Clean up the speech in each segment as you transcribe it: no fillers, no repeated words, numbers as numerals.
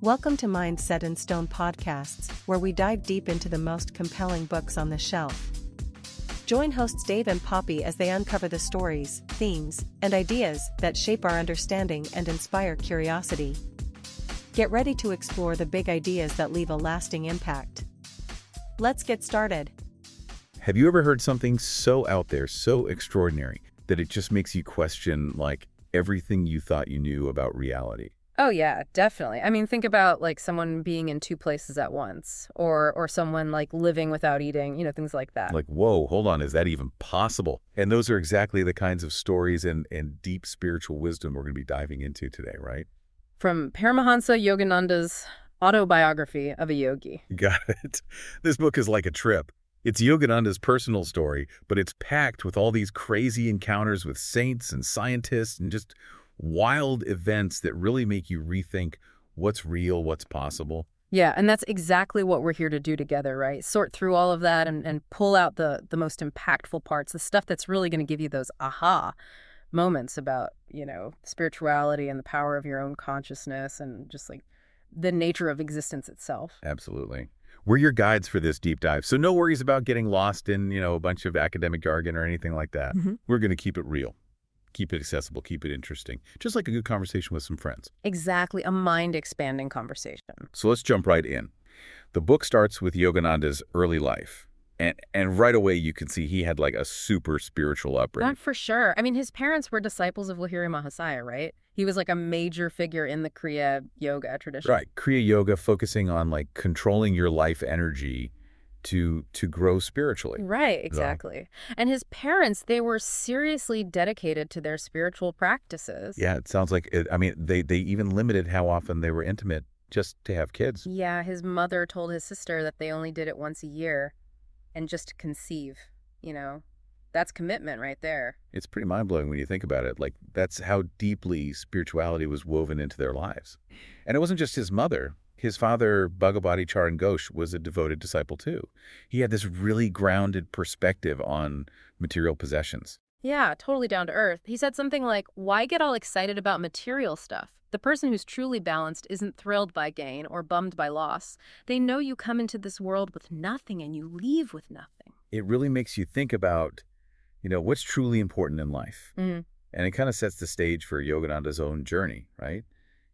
Welcome to Mind Set in Stone podcasts, where we dive deep into the most compelling books on the shelf. Join hosts Dave and Poppy as they uncover the stories, themes, and ideas that shape our understanding and inspire curiosity. Get ready to explore the big ideas that leave a lasting impact. Let's get started. Have you ever heard something so out there, so extraordinary, that it just makes you question, like, everything you thought you knew about reality? Oh yeah, definitely. I mean, think about like someone being in two places at once, or someone like living without eating, things like that. Like, whoa, hold on, is that even possible? And those are exactly the kinds of stories and deep spiritual wisdom we're going to be diving into today, right? From Paramahansa Yogananda's Autobiography of a Yogi. Got it. This book is like a trip. It's Yogananda's personal story, but it's packed with all these crazy encounters with saints and scientists and just wild events that really make you rethink what's real, what's possible. Yeah, and that's exactly what we're here to do together, right? Sort through all of that and pull out the most impactful parts, the stuff that's really going to give you those aha moments about, spirituality and the power of your own consciousness and just like the nature of existence itself. Absolutely. We're your guides for this deep dive, so no worries about getting lost in, a bunch of academic jargon or anything like that. We're going to keep it real. Keep it accessible, keep it interesting, just like a good conversation with some friends. Exactly, a mind-expanding conversation. So let's jump right in. The book starts with Yogananda's early life, and right away you can see he had like a super spiritual upbringing. That for sure. I mean, his parents were disciples of Lahiri Mahasaya, right? He was like a major figure in the Kriya Yoga tradition. Right, Kriya Yoga focusing on like controlling your life energy to grow spiritually. Right, exactly. And his parents, they were seriously dedicated to their spiritual practices. Yeah, it sounds like it. I mean, they even limited how often they were intimate just to have kids. Yeah, his mother told his sister that they only did it once a year and just to conceive, That's commitment right there. It's pretty mind-blowing when you think about it. Like, that's how deeply spirituality was woven into their lives. And it wasn't just his mother. His father, Bhagavati Charan Ghosh, was a devoted disciple too. He had this really grounded perspective on material possessions. Yeah, totally down to earth. He said something like, why get all excited about material stuff? The person who's truly balanced isn't thrilled by gain or bummed by loss. They know you come into this world with nothing and you leave with nothing. It really makes you think about, what's truly important in life. And it kind of sets the stage for Yogananda's own journey, right?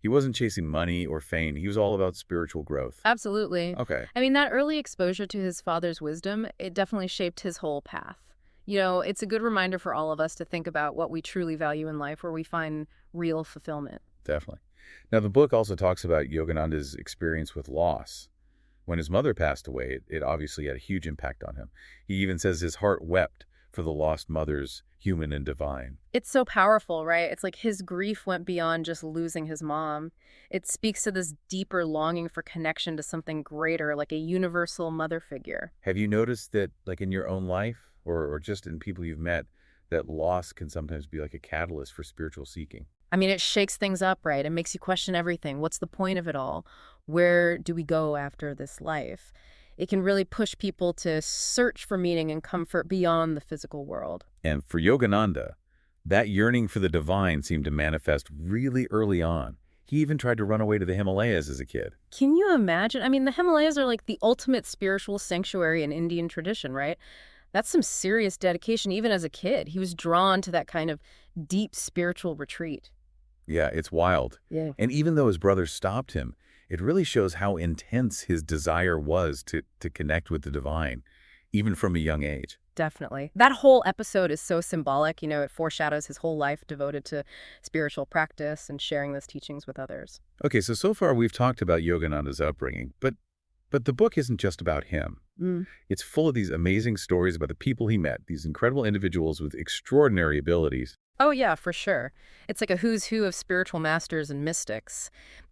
He wasn't chasing money or fame. He was all about spiritual growth. Absolutely. Okay. I mean, that early exposure to his father's wisdom, it definitely shaped his whole path. It's a good reminder for all of us to think about what we truly value in life, where we find real fulfillment. Definitely. Now, the book also talks about Yogananda's experience with loss. When his mother passed away, it obviously had a huge impact on him. He even says his heart wept for the lost mothers, human and divine. It's so powerful, right? It's like his grief went beyond just losing his mom. It speaks to this deeper longing for connection to something greater, like a universal mother figure. Have you noticed that, like in your own life or just in people you've met, that loss can sometimes be like a catalyst for spiritual seeking? I mean, it shakes things up, right? It makes you question everything. What's the point of it all? Where do we go after this life? It can really push people to search for meaning and comfort beyond the physical world. And for Yogananda, that yearning for the divine seemed to manifest really early on. He even tried to run away to the Himalayas as a kid. Can you imagine? I mean, the Himalayas are like the ultimate spiritual sanctuary in Indian tradition, right? That's some serious dedication even as a kid. He was drawn to that kind of deep spiritual retreat. Yeah, it's wild. Yeah. And even though his brothers stopped him, it really shows how intense his desire was to connect with the divine, even from a young age. Definitely. That whole episode is so symbolic. It foreshadows his whole life devoted to spiritual practice and sharing those teachings with others. Okay, so far we've talked about Yogananda's upbringing, but the book isn't just about him. It's full of these amazing stories about the people he met, these incredible individuals with extraordinary abilities. Oh, yeah, for sure. It's like a who's who of spiritual masters and mystics.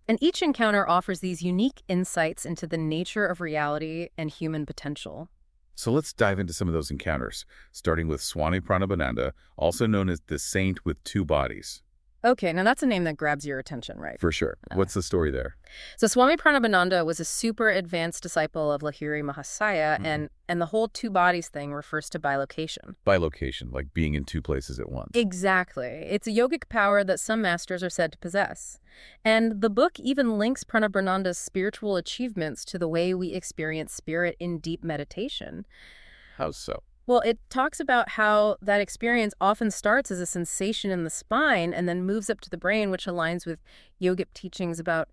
And each encounter offers these unique insights into the nature of reality and human potential. So let's dive into some of those encounters, starting with Swami Pranabananda, also known as the Saint with Two Bodies. Okay, now that's a name that grabs your attention, right? For sure. What's the story there? So Swami Pranabananda was a super advanced disciple of Lahiri Mahasaya, and the whole two bodies thing refers to bilocation. Bilocation, like being in two places at once. Exactly. It's a yogic power that some masters are said to possess. And the book even links Pranabananda's spiritual achievements to the way we experience spirit in deep meditation. How so? Well, it talks about how that experience often starts as a sensation in the spine and then moves up to the brain, which aligns with yogic teachings about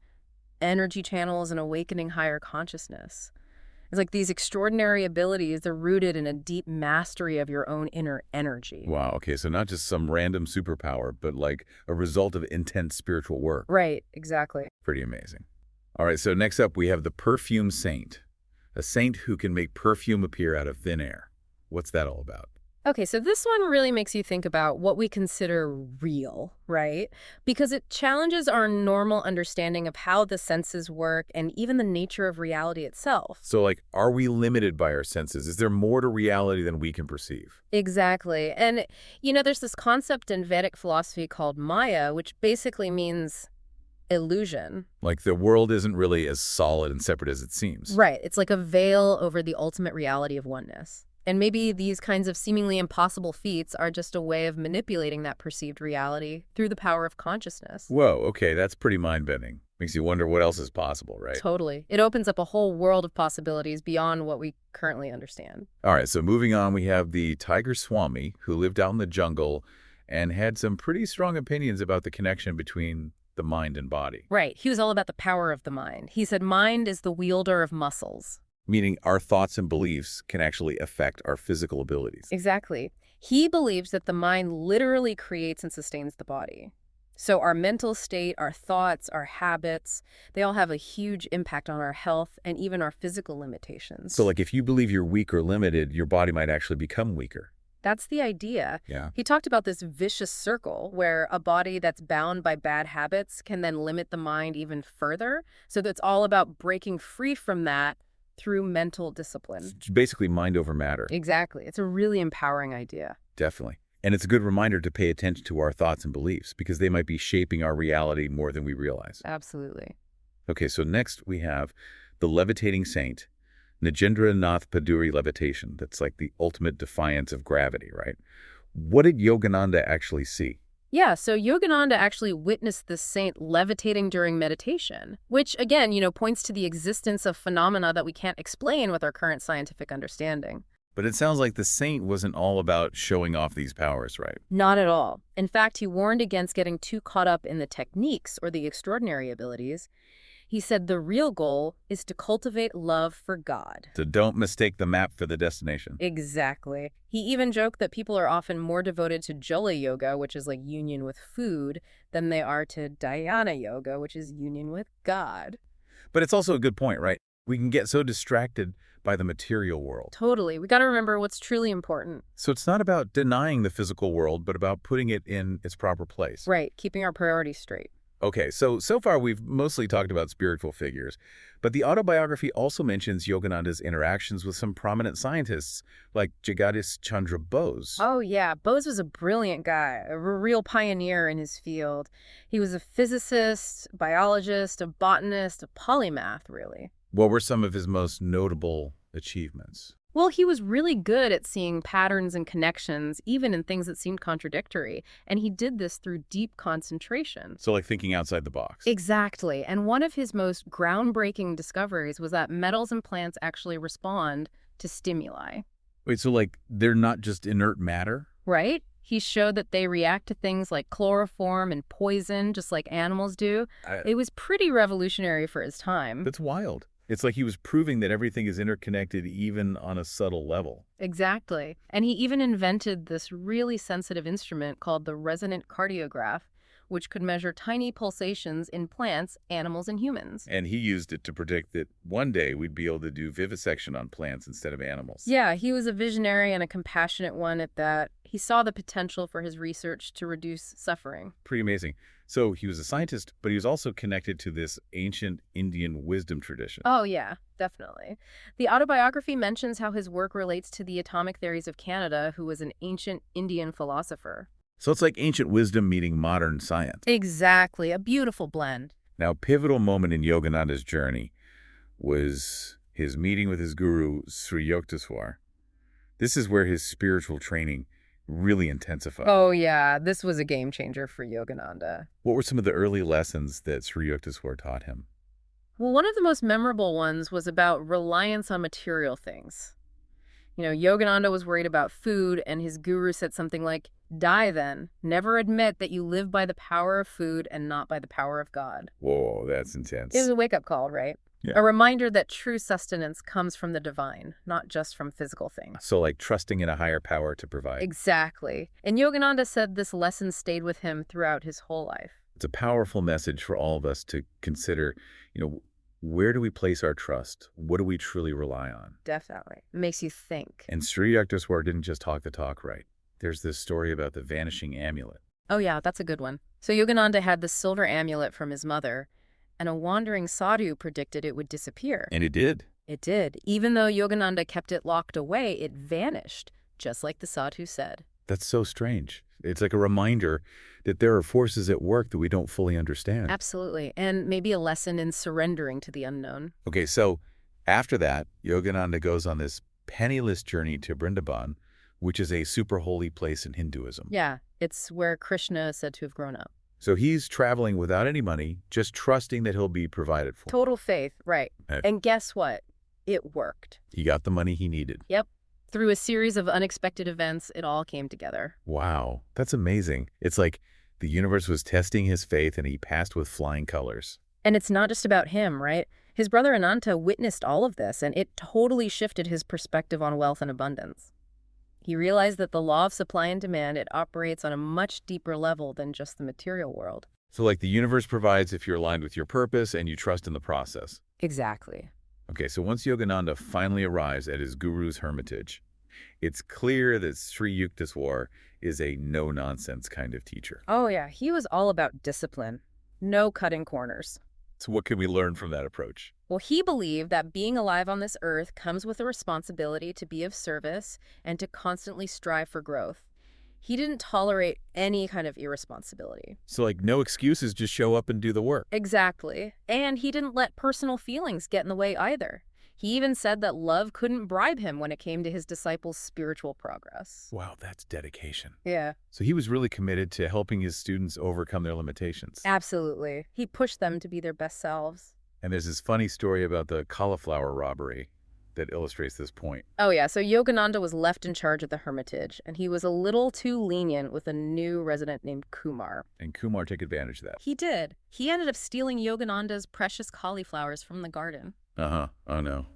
energy channels and awakening higher consciousness. It's like these extraordinary abilities, they're rooted in a deep mastery of your own inner energy. Wow, okay, so not just some random superpower, but like a result of intense spiritual work. Right, exactly. Pretty amazing. All right, so next up we have the perfume saint, a saint who can make perfume appear out of thin air. What's that all about? Okay, so this one really makes you think about what we consider real, right? Because it challenges our normal understanding of how the senses work and even the nature of reality itself. So, like, are we limited by our senses? Is there more to reality than we can perceive? Exactly. And, there's this concept in Vedic philosophy called Maya, which basically means illusion. Like, the world isn't really as solid and separate as it seems. Right. It's like a veil over the ultimate reality of oneness. And maybe these kinds of seemingly impossible feats are just a way of manipulating that perceived reality through the power of consciousness. Whoa, okay, that's pretty mind-bending. Makes you wonder what else is possible, right? Totally. It opens up a whole world of possibilities beyond what we currently understand. All right, so moving on, we have the Tiger Swami, who lived out in the jungle and had some pretty strong opinions about the connection between the mind and body. Right. He was all about the power of the mind. He said mind is the wielder of muscles. Meaning our thoughts and beliefs can actually affect our physical abilities. Exactly. He believes that the mind literally creates and sustains the body. So our mental state, our thoughts, our habits, they all have a huge impact on our health and even our physical limitations. So like if you believe you're weak or limited, your body might actually become weaker. That's the idea. Yeah. He talked about this vicious circle where a body that's bound by bad habits can then limit the mind even further. So that's all about breaking free from that through mental discipline. It's basically mind over matter. Exactly. It's a really empowering idea. Definitely. And it's a good reminder to pay attention to our thoughts and beliefs because they might be shaping our reality more than we realize. Absolutely. Okay, so next we have the levitating saint, Nagendra Nath Paduri levitation. That's like the ultimate defiance of gravity, right? What did Yogananda actually see? Yeah, so Yogananda actually witnessed this saint levitating during meditation, which, again, points to the existence of phenomena that we can't explain with our current scientific understanding. But it sounds like the saint wasn't all about showing off these powers, right? Not at all. In fact, he warned against getting too caught up in the techniques or the extraordinary abilities. He said the real goal is to cultivate love for God. So don't mistake the map for the destination. Exactly. He even joked that people are often more devoted to Jala Yoga, which is like union with food, than they are to Dhyana Yoga, which is union with God. But it's also a good point, right? We can get so distracted by the material world. Totally. We got to remember what's truly important. So it's not about denying the physical world, but about putting it in its proper place. Right. Keeping our priorities straight. Okay, so far we've mostly talked about spiritual figures, but the autobiography also mentions Yogananda's interactions with some prominent scientists like Jagadish Chandra Bose. Oh, yeah. Bose was a brilliant guy, a real pioneer in his field. He was a physicist, biologist, a botanist, a polymath, really. What were some of his most notable achievements? Well, he was really good at seeing patterns and connections, even in things that seemed contradictory. And he did this through deep concentration. So like thinking outside the box. Exactly. And one of his most groundbreaking discoveries was that metals and plants actually respond to stimuli. Wait, so like they're not just inert matter? Right? He showed that they react to things like chloroform and poison, just like animals do. It was pretty revolutionary for his time. That's wild. It's like he was proving that everything is interconnected even on a subtle level. Exactly. And he even invented this really sensitive instrument called the resonant cardiograph, which could measure tiny pulsations in plants, animals, and humans. And he used it to predict that one day we'd be able to do vivisection on plants instead of animals. Yeah, he was a visionary and a compassionate one at that. He saw the potential for his research to reduce suffering. Pretty amazing. So he was a scientist, but he was also connected to this ancient Indian wisdom tradition. Oh, yeah, definitely. The autobiography mentions how his work relates to the atomic theories of Canada, who was an ancient Indian philosopher. So it's like ancient wisdom meeting modern science. Exactly. A beautiful blend. Now, a pivotal moment in Yogananda's journey was his meeting with his guru, Sri Yukteswar. This is where his spiritual training really intensified. Oh, yeah. This was a game changer for Yogananda. What were some of the early lessons that Sri Yukteswar taught him? Well, one of the most memorable ones was about reliance on material things. Yogananda was worried about food, and his guru said something like, "Die then. Never admit that you live by the power of food and not by the power of God." Whoa, that's intense. It was a wake-up call, right? Yeah. A reminder that true sustenance comes from the divine, not just from physical things. So like trusting in a higher power to provide. Exactly. And Yogananda said this lesson stayed with him throughout his whole life. It's a powerful message for all of us to consider, where do we place our trust? What do we truly rely on? Definitely. It makes you think. And Sri Yukteswar didn't just talk the talk, right? There's this story about the vanishing amulet. Oh yeah, that's a good one. So Yogananda had the silver amulet from his mother, and a wandering sadhu predicted it would disappear. And it did. It did. Even though Yogananda kept it locked away, it vanished, just like the sadhu said. That's so strange. It's like a reminder that there are forces at work that we don't fully understand. Absolutely. And maybe a lesson in surrendering to the unknown. Okay, so after that, Yogananda goes on this penniless journey to Vrindavan, which is a super holy place in Hinduism. Yeah, it's where Krishna is said to have grown up. So he's traveling without any money, just trusting that he'll be provided for. Total faith, right. And guess what? It worked. He got the money he needed. Yep. Through a series of unexpected events, it all came together. Wow, that's amazing. It's like the universe was testing his faith and he passed with flying colors. And it's not just about him, right? His brother Ananta witnessed all of this, and it totally shifted his perspective on wealth and abundance. He realized that the law of supply and demand, it operates on a much deeper level than just the material world. So like the universe provides if you're aligned with your purpose and you trust in the process. Exactly. Okay, so once Yogananda finally arrives at his guru's hermitage, it's clear that Sri Yukteswar is a no-nonsense kind of teacher. Oh yeah, he was all about discipline. No cutting corners. So what can we learn from that approach? Well, he believed that being alive on this earth comes with a responsibility to be of service and to constantly strive for growth. He didn't tolerate any kind of irresponsibility. So like no excuses, just show up and do the work. Exactly. And he didn't let personal feelings get in the way either. He even said that love couldn't bribe him when it came to his disciples' spiritual progress. Wow, that's dedication. Yeah. So he was really committed to helping his students overcome their limitations. Absolutely. He pushed them to be their best selves. And there's this funny story about the cauliflower robbery that illustrates this point. Oh yeah, so Yogananda was left in charge of the hermitage, and he was a little too lenient with a new resident named Kumar. And Kumar took advantage of that. He did. He ended up stealing Yogananda's precious cauliflowers from the garden. Uh-huh. Oh, no.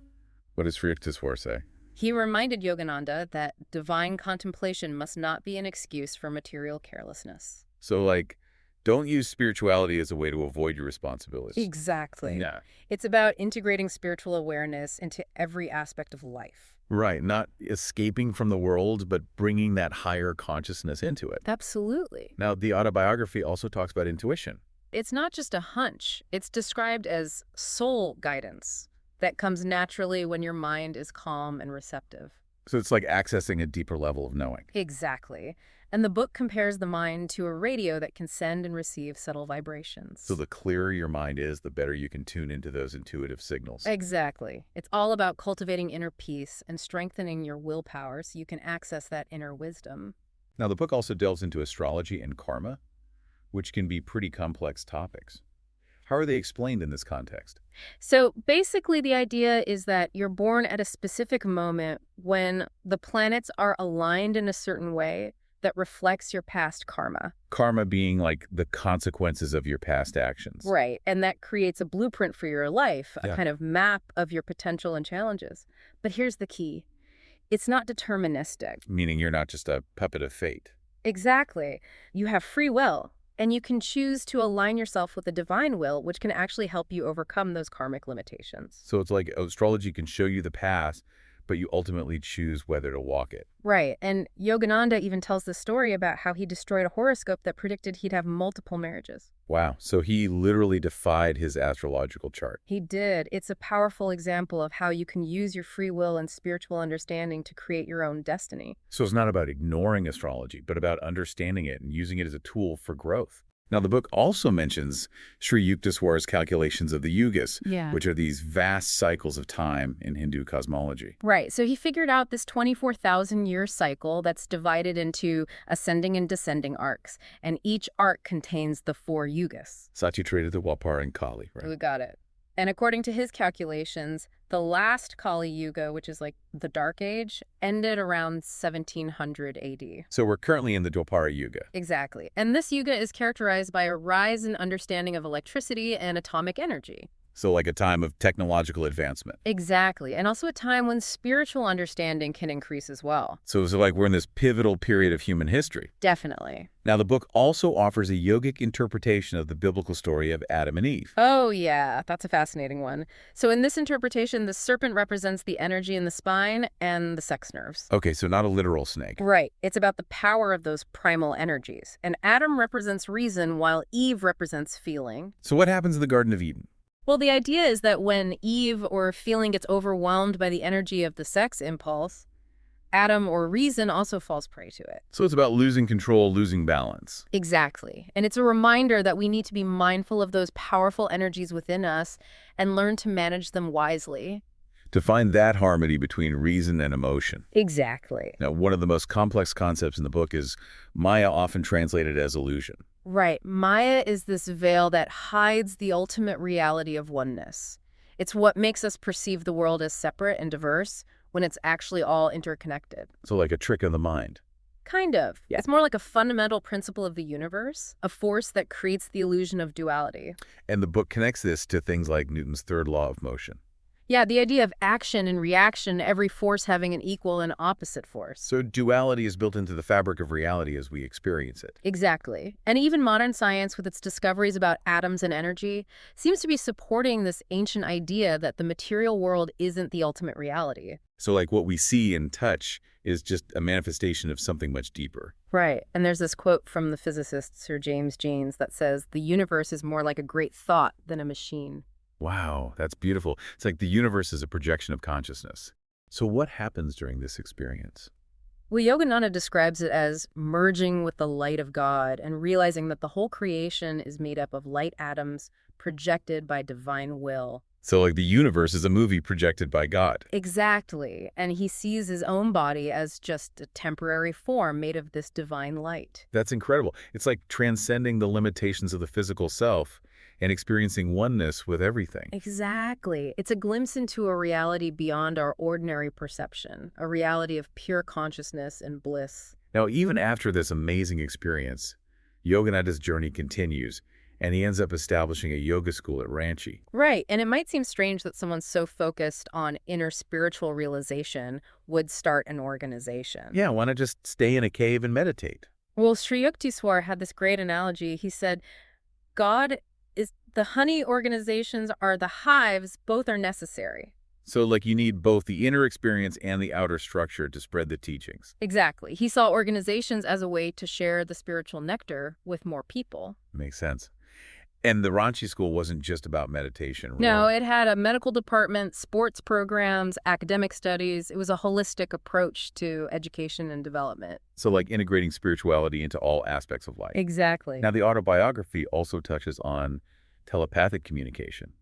What does Sri Yukteswar say? He reminded Yogananda that divine contemplation must not be an excuse for material carelessness. So, like, don't use spirituality as a way to avoid your responsibilities. Exactly. Yeah. It's about integrating spiritual awareness into every aspect of life. Right. Not escaping from the world, but bringing that higher consciousness into it. Absolutely. Now, the autobiography also talks about intuition. It's not just a hunch. It's described as soul guidance that comes naturally when your mind is calm and receptive. So it's like accessing a deeper level of knowing. Exactly. And the book compares the mind to a radio that can send and receive subtle vibrations. So the clearer your mind is, the better you can tune into those intuitive signals. Exactly. It's all about cultivating inner peace and strengthening your willpower so you can access that inner wisdom. Now, the book also delves into astrology and karma, which can be pretty complex topics. How are they explained in this context? So basically the idea is that you're born at a specific moment when the planets are aligned in a certain way that reflects your past karma. Karma being like the consequences of your past actions. Right. And that creates a blueprint for your life, a Yeah. kind of map of your potential and challenges. But here's the key. It's not deterministic. Meaning you're not just a puppet of fate. Exactly. You have free will, and you can choose to align yourself with the divine will, which can actually help you overcome those karmic limitations. So it's like astrology can show you the past, but you ultimately choose whether to walk it. Right. And Yogananda even tells the story about how he destroyed a horoscope that predicted he'd have multiple marriages. Wow. So he literally defied his astrological chart. He did. It's a powerful example of how you can use your free will and spiritual understanding to create your own destiny. So it's not about ignoring astrology, but about understanding it and using it as a tool for growth. Now, the book also mentions Sri Yukteswar's calculations of the yugas, which are these vast cycles of time in Hindu cosmology. Right. So he figured out this 24,000-year cycle that's divided into ascending and descending arcs, and each arc contains the 4 yugas. Satyatrita, Dwapara, and Kali, right? We got it. And according to his calculations, the last Kali Yuga, which is like the Dark Age, ended around 1700 AD. So we're currently in the Dwapara Yuga. Exactly. And this yuga is characterized by a rise in understanding of electricity and atomic energy. So like a time of technological advancement. Exactly. And also a time when spiritual understanding can increase as well. So it's like we're in this pivotal period of human history. Definitely. Now, the book also offers a yogic interpretation of the biblical story of Adam and Eve. Oh, yeah. That's a fascinating one. So in this interpretation, the serpent represents the energy in the spine and the sex nerves. Okay, so not a literal snake. Right. It's about the power of those primal energies. And Adam represents reason while Eve represents feeling. So what happens in the Garden of Eden? Well, the idea is that when Eve or feeling gets overwhelmed by the energy of the sex impulse, Adam or reason also falls prey to it. So it's about losing control, losing balance. Exactly. And it's a reminder that we need to be mindful of those powerful energies within us and learn to manage them wisely. To find that harmony between reason and emotion. Exactly. Now, one of the most complex concepts in the book is Maya, often translated as illusion. Right. Maya is this veil that hides the ultimate reality of oneness. It's what makes us perceive the world as separate and diverse when it's actually all interconnected. So like a trick of the mind. Kind of. Yeah. It's more like a fundamental principle of the universe, a force that creates the illusion of duality. And the book connects this to things like Newton's third law of motion. Yeah, the idea of action and reaction, every force having an equal and opposite force. So duality is built into the fabric of reality as we experience it. Exactly. And even modern science, with its discoveries about atoms and energy, seems to be supporting this ancient idea that the material world isn't the ultimate reality. So like what we see and touch is just a manifestation of something much deeper. Right. And there's this quote from the physicist Sir James Jeans that says, "The universe is more like a great thought than a machine." Wow, that's beautiful. It's like the universe is a projection of consciousness. So what happens during this experience? Well, Yogananda describes it as merging with the light of God and realizing that the whole creation is made up of light atoms projected by divine will. So like the universe is a movie projected by God. Exactly. And he sees his own body as just a temporary form made of this divine light. That's incredible. It's like transcending the limitations of the physical self and experiencing oneness with everything. Exactly. It's a glimpse into a reality beyond our ordinary perception, a reality of pure consciousness and bliss. Now, even after this amazing experience, Yogananda's journey continues, and he ends up establishing a yoga school at Ranchi. Right. And it might seem strange that someone so focused on inner spiritual realization would start an organization. Yeah, why not just stay in a cave and meditate? Well, Sri Yukteswar had this great analogy. He said, God is the honey, organizations are the hives, both are necessary. So like you need both the inner experience and the outer structure to spread the teachings. Exactly. He saw organizations as a way to share the spiritual nectar with more people. Makes sense. And the Ranchi school wasn't just about meditation. No, it had a medical department, sports programs, academic studies. It was a holistic approach to education and development. So like integrating spirituality into all aspects of life. Exactly. Now, the autobiography also touches on telepathic communication,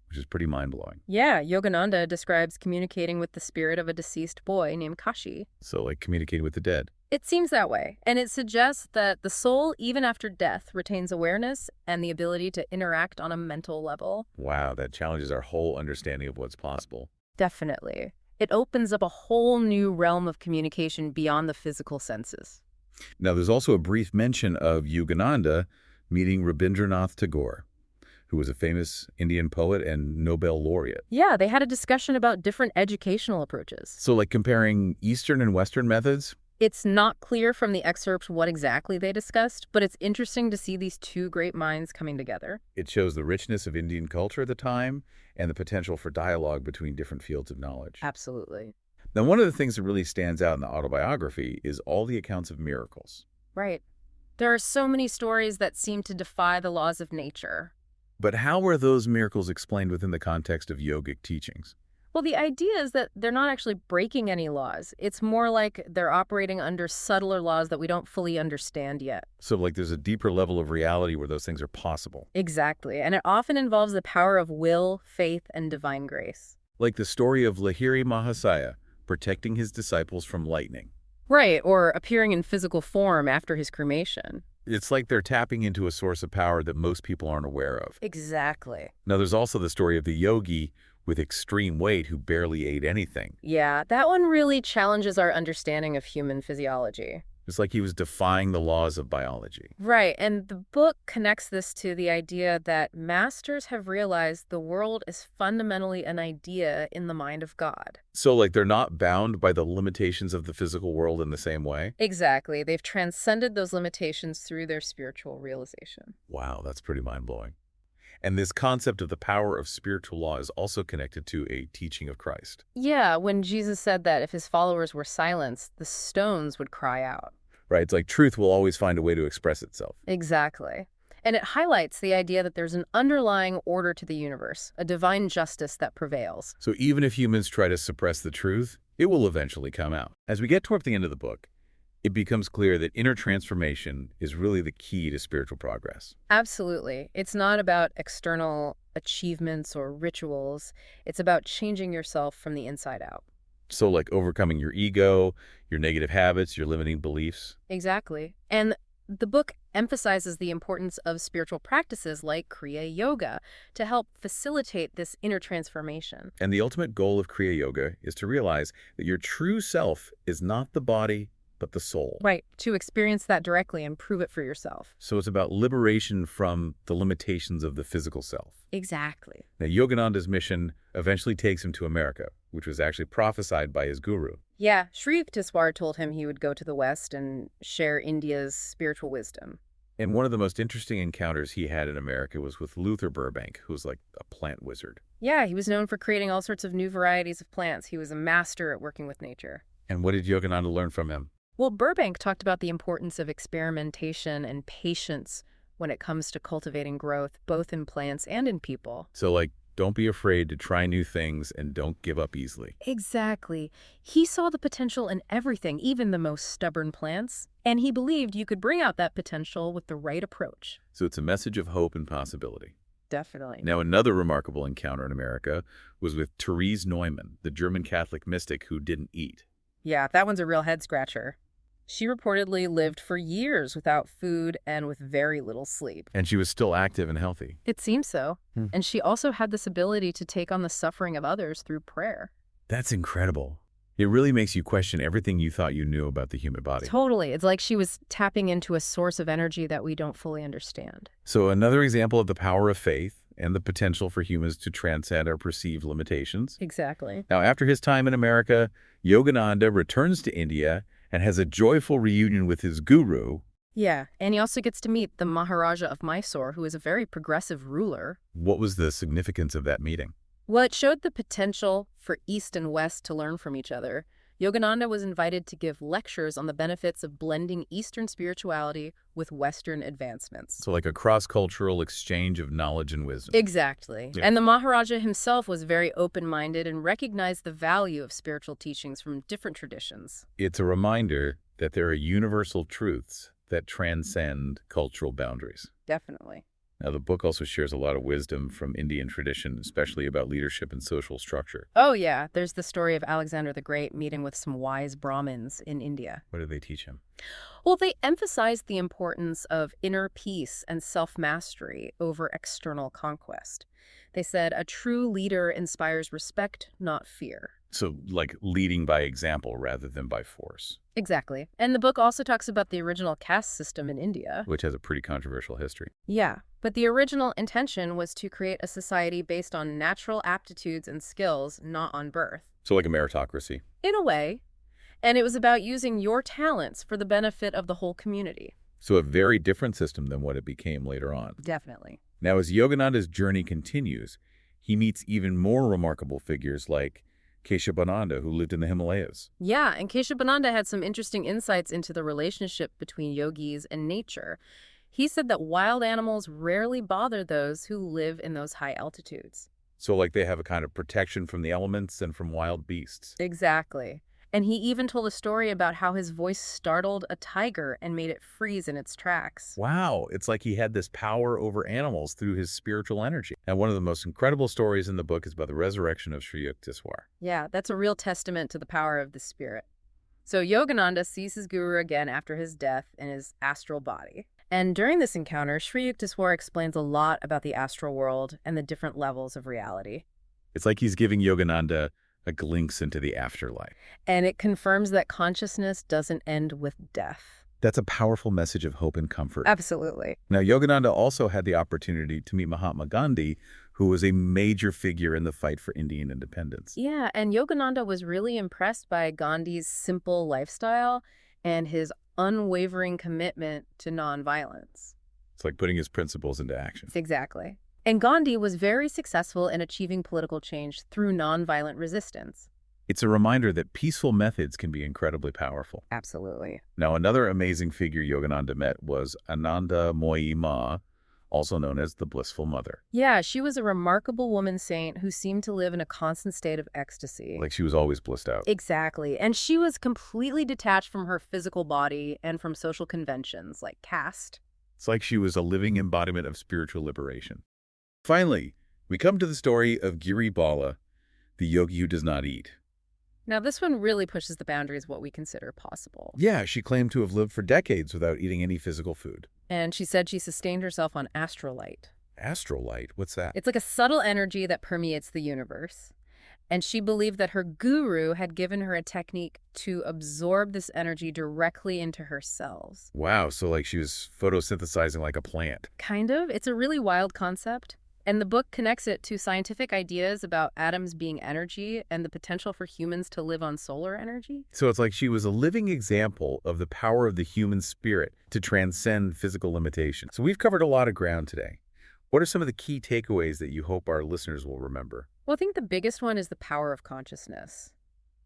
which is pretty mind-blowing. Yeah, Yogananda describes communicating with the spirit of a deceased boy named Kashi. So like communicating with the dead. It seems that way, and it suggests that the soul, even after death, retains awareness and the ability to interact on a mental level. Wow, that challenges our whole understanding of what's possible. Definitely. It opens up a whole new realm of communication beyond the physical senses. Now, there's also a brief mention of Yogananda meeting Rabindranath Tagore, who was a famous Indian poet and Nobel laureate. Yeah, they had a discussion about different educational approaches. So like comparing Eastern and Western methods? It's not clear from the excerpt what exactly they discussed, but it's interesting to see these two great minds coming together. It shows the richness of Indian culture at the time and the potential for dialogue between different fields of knowledge. Absolutely. Now, one of the things that really stands out in the autobiography is all the accounts of miracles. Right. There are so many stories that seem to defy the laws of nature. But how were those miracles explained within the context of yogic teachings? Well, the idea is that they're not actually breaking any laws. It's more like they're operating under subtler laws that we don't fully understand yet. So, like, there's a deeper level of reality where those things are possible. Exactly. And it often involves the power of will, faith, and divine grace. Like the story of Lahiri Mahasaya protecting his disciples from lightning. Right, or appearing in physical form after his cremation. It's like they're tapping into a source of power that most people aren't aware of. Exactly. Now, there's also the story of the yogi with extreme weight who barely ate anything. Yeah, that one really challenges our understanding of human physiology. It's like he was defying the laws of biology. Right, and the book connects this to the idea that masters have realized the world is fundamentally an idea in the mind of God. So, like, they're not bound by the limitations of the physical world in the same way? Exactly. They've transcended those limitations through their spiritual realization. Wow, that's pretty mind-blowing. And this concept of the power of spiritual law is also connected to a teaching of Christ. Yeah, when Jesus said that if his followers were silenced, the stones would cry out. Right? It's like truth will always find a way to express itself. Exactly. And it highlights the idea that there's an underlying order to the universe, a divine justice that prevails. So even if humans try to suppress the truth, it will eventually come out. As we get toward the end of the book, it becomes clear that inner transformation is really the key to spiritual progress. Absolutely. It's not about external achievements or rituals. It's about changing yourself from the inside out. So like overcoming your ego, your negative habits, your limiting beliefs. Exactly. And the book emphasizes the importance of spiritual practices like Kriya Yoga to help facilitate this inner transformation. And the ultimate goal of Kriya Yoga is to realize that your true self is not the body, but the soul. Right, to experience that directly and prove it for yourself. So it's about liberation from the limitations of the physical self. Exactly. Now, Yogananda's mission eventually takes him to America, which was actually prophesied by his guru. Yeah, Sri Yukteswar told him he would go to the West and share India's spiritual wisdom. And one of the most interesting encounters he had in America was with Luther Burbank, who was like a plant wizard. Yeah, he was known for creating all sorts of new varieties of plants. He was a master at working with nature. And what did Yogananda learn from him? Well, Burbank talked about the importance of experimentation and patience when it comes to cultivating growth, both in plants and in people. So, like, don't be afraid to try new things and don't give up easily. Exactly. He saw the potential in everything, even the most stubborn plants, and he believed you could bring out that potential with the right approach. So it's a message of hope and possibility. Definitely. Now, another remarkable encounter in America was with Therese Neumann, the German Catholic mystic who didn't eat. Yeah, that one's a real head-scratcher. She reportedly lived for years without food and with very little sleep. And she was still active and healthy. It seems so. And she also had this ability to take on the suffering of others through prayer. That's incredible. It really makes you question everything you thought you knew about the human body. Totally. It's like she was tapping into a source of energy that we don't fully understand. So another example of the power of faith and the potential for humans to transcend our perceived limitations. Exactly. Now, after his time in America, Yogananda returns to India and has a joyful reunion with his guru. Yeah, and he also gets to meet the Maharaja of Mysore, who is a very progressive ruler. What was the significance of that meeting? Well, it showed the potential for East and West to learn from each other. Yogananda was invited to give lectures on the benefits of blending Eastern spirituality with Western advancements. So like a cross-cultural exchange of knowledge and wisdom. Exactly. Yeah. And the Maharaja himself was very open-minded and recognized the value of spiritual teachings from different traditions. It's a reminder that there are universal truths that transcend cultural boundaries. Definitely. Now, the book also shares a lot of wisdom from Indian tradition, especially about leadership and social structure. Oh, yeah. There's the story of Alexander the Great meeting with some wise Brahmins in India. What did they teach him? Well, they emphasized the importance of inner peace and self-mastery over external conquest. They said a true leader inspires respect, not fear. So, like leading by example rather than by force. Exactly. And the book also talks about the original caste system in India. Which has a pretty controversial history. Yeah, but the original intention was to create a society based on natural aptitudes and skills, not on birth. So like a meritocracy. In a way. And it was about using your talents for the benefit of the whole community. So a very different system than what it became later on. Definitely. Now, as Yogananda's journey continues, he meets even more remarkable figures like Keshabananda, who lived in the Himalayas. Yeah, and Keshabananda had some interesting insights into the relationship between yogis and nature. He said that wild animals rarely bother those who live in those high altitudes. So like they have a kind of protection from the elements and from wild beasts. Exactly. And he even told a story about how his voice startled a tiger and made it freeze in its tracks. Wow, it's like he had this power over animals through his spiritual energy. And one of the most incredible stories in the book is about the resurrection of Sri Yukteswar. Yeah, that's a real testament to the power of the spirit. So Yogananda sees his guru again after his death in his astral body. And during this encounter, Sri Yukteswar explains a lot about the astral world and the different levels of reality. It's like he's giving Yogananda a glimpse into the afterlife. And it confirms that consciousness doesn't end with death. That's a powerful message of hope and comfort. Absolutely. Now, Yogananda also had the opportunity to meet Mahatma Gandhi, who was a major figure in the fight for Indian independence. Yeah, and Yogananda was really impressed by Gandhi's simple lifestyle and his unwavering commitment to nonviolence. It's like putting his principles into action. Exactly. And Gandhi was very successful in achieving political change through nonviolent resistance. It's a reminder that peaceful methods can be incredibly powerful. Absolutely. Now, another amazing figure Yogananda met was Ananda Moyi Ma, also known as the Blissful Mother. Yeah, she was a remarkable woman saint who seemed to live in a constant state of ecstasy. Like she was always blissed out. Exactly. And she was completely detached from her physical body and from social conventions like caste. It's like she was a living embodiment of spiritual liberation. Finally, we come to the story of Giri Bala, the yogi who does not eat. Now, this one really pushes the boundaries of what we consider possible. Yeah, she claimed to have lived for decades without eating any physical food. And she said she sustained herself on astral light. Astral light? What's that? It's like a subtle energy that permeates the universe. And she believed that her guru had given her a technique to absorb this energy directly into her cells. Wow, so like she was photosynthesizing like a plant. Kind of. It's a really wild concept. And the book connects it to scientific ideas about atoms being energy and the potential for humans to live on solar energy. So it's like she was a living example of the power of the human spirit to transcend physical limitations. So we've covered a lot of ground today. What are some of the key takeaways that you hope our listeners will remember? Well, I think the biggest one is the power of consciousness.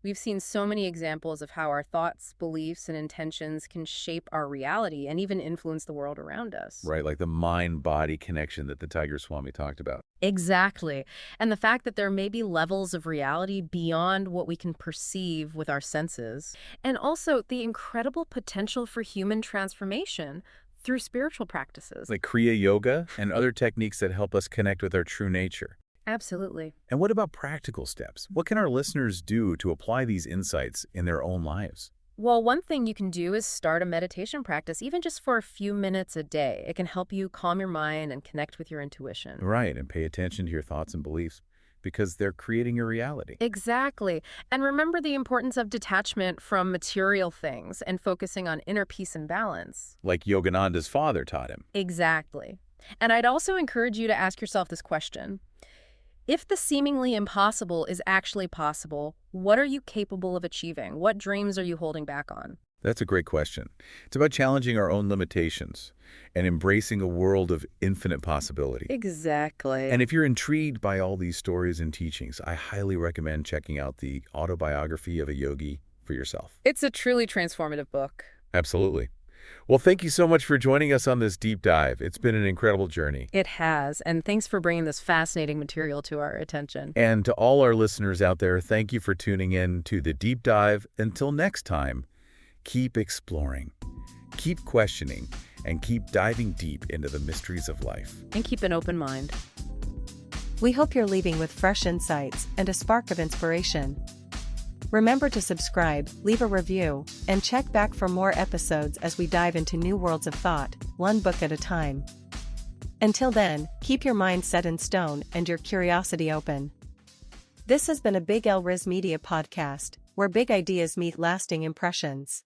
We've seen so many examples of how our thoughts, beliefs, and intentions can shape our reality and even influence the world around us. Right, like the mind-body connection that the Tiger Swami talked about. Exactly. And the fact that there may be levels of reality beyond what we can perceive with our senses. And also the incredible potential for human transformation through spiritual practices. Like Kriya Yoga and other techniques that help us connect with our true nature. Absolutely. And what about practical steps? What can our listeners do to apply these insights in their own lives? Well, one thing you can do is start a meditation practice, even just for a few minutes a day. It can help you calm your mind and connect with your intuition. Right, and pay attention to your thoughts and beliefs because they're creating your reality. Exactly. And remember the importance of detachment from material things and focusing on inner peace and balance. Like Yogananda's father taught him. Exactly. And I'd also encourage you to ask yourself this question. If the seemingly impossible is actually possible, what are you capable of achieving? What dreams are you holding back on? That's a great question. It's about challenging our own limitations and embracing a world of infinite possibility. Exactly. And if you're intrigued by all these stories and teachings, I highly recommend checking out the Autobiography of a Yogi for yourself. It's a truly transformative book. Absolutely. Well, thank you so much for joining us on this deep dive. It's been an incredible journey. It has, and thanks for bringing this fascinating material to our attention. And to all our listeners out there, thank you for tuning in to the deep dive. Until next time, keep exploring, keep questioning, and keep diving deep into the mysteries of life. And keep an open mind. We hope you're leaving with fresh insights and a spark of inspiration. Remember to subscribe, leave a review, and check back for more episodes as we dive into new worlds of thought, one book at a time. Until then, keep your mind set in stone and your curiosity open. This has been a Big L Riz Media podcast, where big ideas meet lasting impressions.